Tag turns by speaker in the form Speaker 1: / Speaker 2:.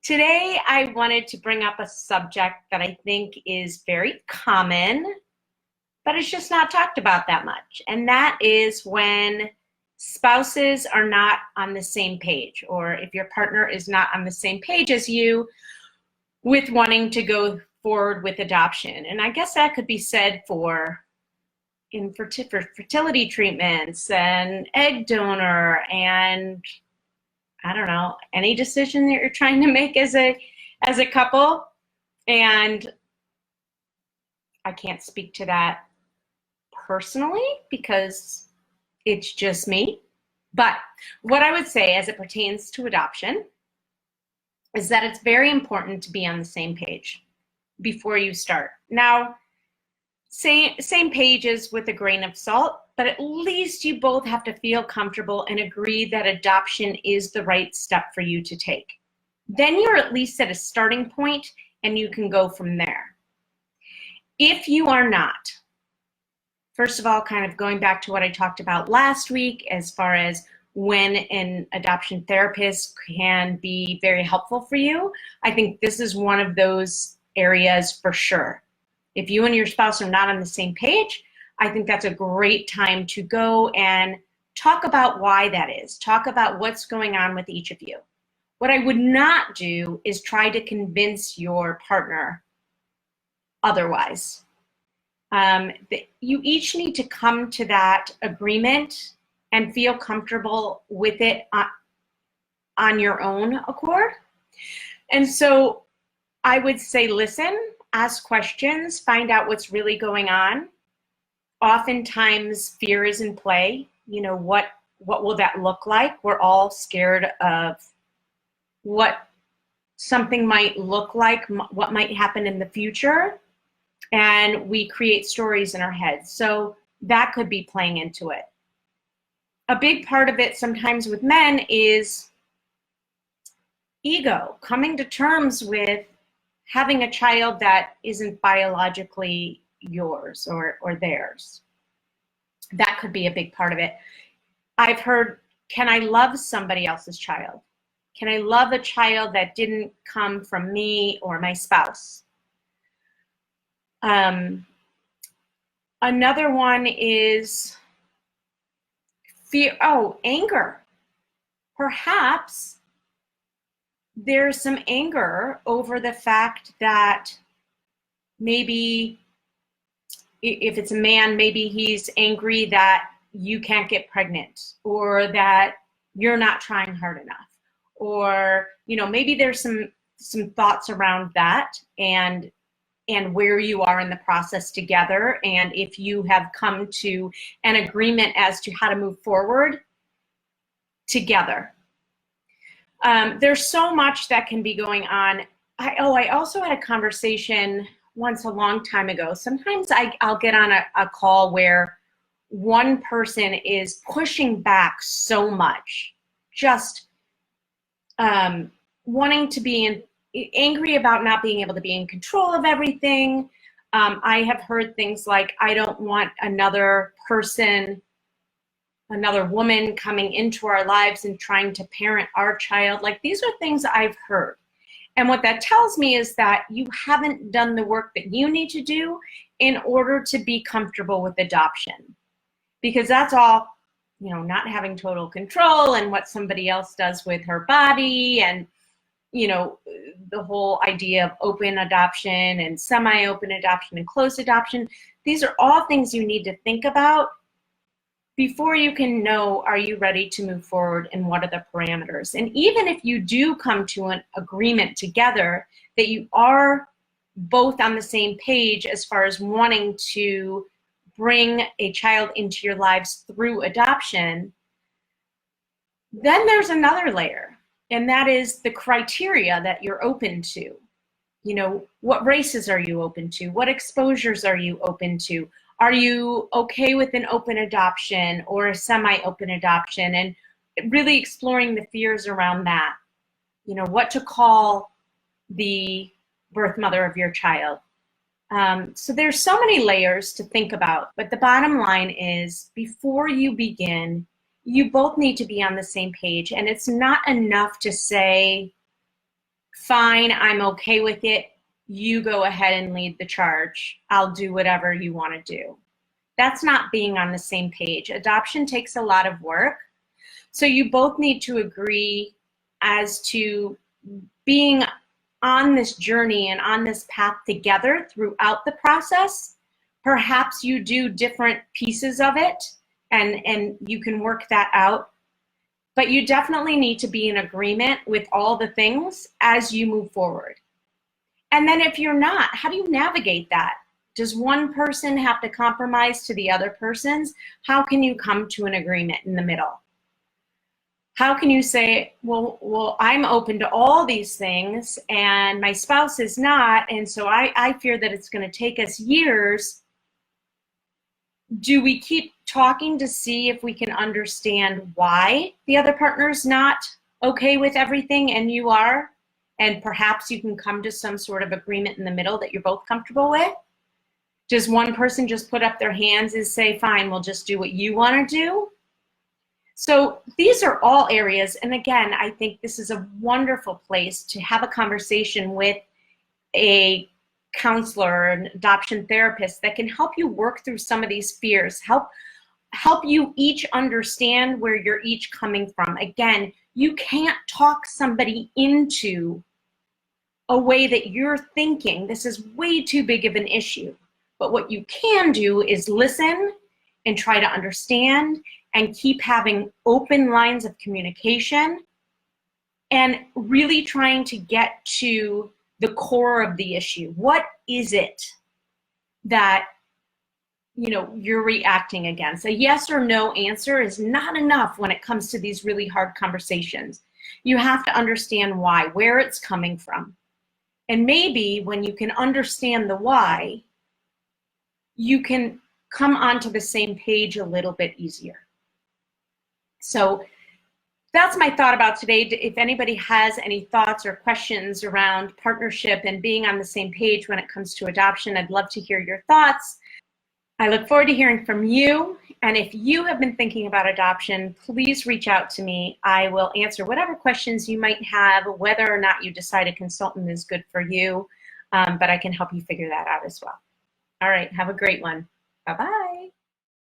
Speaker 1: Today, I wanted to bring up a subject that I think is very common, but it's just not talked about that much. And that is when spouses are not on the same page, or if your partner is not on the same page as you with wanting to go forward with adoption. And I guess that could be said for fertility treatments and egg donor and I don't know, any decision that you're trying to make as a couple. And I can't speak to that personally because it's just me. But what I would say as it pertains to adoption is that it's very important to be on the same page before you start. Now, same pages with a grain of salt, but at least you both have to feel comfortable and agree that adoption is the right step for you to take. Then you're at least at a starting point and you can go from there. If you are not, first of all, kind of going back to what I talked about last week as far as when an adoption therapist can be very helpful for you, I think this is one of those areas for sure. If you and your spouse are not on the same page, I think that's a great time to go and talk about why that is. Talk about what's going on with each of you. What I would not do is try to convince your partner otherwise. You each need to come to that agreement and feel comfortable with it on your own accord. And so I would say, listen, ask questions, find out what's really going on. Oftentimes fear is in play. You know, what will that look like? We're all scared of what something might look like, what might happen in the future. And we create stories in our heads. So that could be playing into it. A big part of it sometimes with men is ego, coming to terms with having a child that isn't biologically yours or theirs. That could be a big part of it. I've heard, can I love somebody else's child? Can I love a child that didn't come from me or my spouse? Another one is fear, anger. Perhaps there's some anger over the fact that maybe if it's a man, maybe he's angry that you can't get pregnant or that you're not trying hard enough. Or, maybe there's some thoughts around that and where you are in the process together. And if you have come to an agreement as to how to move forward together. There's so much that can be going on. I also had a conversation once a long time ago. Sometimes I'll get on a call where one person is pushing back so much, just wanting to be angry about not being able to be in control of everything. I have heard things like, I don't want another woman coming into our lives and trying to parent our child. Like, these are things I've heard. And what that tells me is that you haven't done the work that you need to do in order to be comfortable with adoption. Because that's all, not having total control and what somebody else does with her body and, the whole idea of open adoption and semi-open adoption and closed adoption. These are all things you need to think about before you can know, are you ready to move forward and what are the parameters? And even if you do come to an agreement together that you are both on the same page as far as wanting to bring a child into your lives through adoption, then there's another layer, and that is the criteria that you're open to. What races are you open to? What exposures are you open to? Are you okay with an open adoption or a semi-open adoption? And really exploring the fears around that. What to call the birth mother of your child. So there's so many layers to think about, but the bottom line is, before you begin, you both need to be on the same page. And it's not enough to say, fine, I'm okay with it. You go ahead and lead the charge. I'll do whatever you want to do. That's not being on the same page. Adoption takes a lot of work. So you both need to agree as to being on this journey and on this path together throughout the process. Perhaps you do different pieces of it and you can work that out. But you definitely need to be in agreement with all the things as you move forward. And then if you're not, how do you navigate that? Does one person have to compromise to the other person's? How can you come to an agreement in the middle? How can you say, well, I'm open to all these things and my spouse is not, and so I fear that it's going to take us years. Do we keep talking to see if we can understand why the other partner's not okay with everything and you are? And perhaps you can come to some sort of agreement in the middle that you're both comfortable with? Does one person just put up their hands and say, fine, we'll just do what you want to do? So these are all areas, and again, I think this is a wonderful place to have a conversation with a counselor or an adoption therapist that can help you work through some of these fears, help you each understand where you're each coming from. Again, you can't talk somebody into a way that you're thinking this is way too big of an issue. But what you can do is listen and try to understand and keep having open lines of communication and really trying to get to the core of the issue. What is it that you're reacting against? A yes or no answer is not enough when it comes to these really hard conversations. You have to understand why, where it's coming from. And maybe when you can understand the why, you can come onto the same page a little bit easier. So that's my thought about today. If anybody has any thoughts or questions around partnership and being on the same page when it comes to adoption, I'd love to hear your thoughts. I look forward to hearing from you. And if you have been thinking about adoption, please reach out to me. I will answer whatever questions you might have, whether or not you decide a consultant is good for you, but I can help you figure that out as well. All right, have a great one. Bye-bye.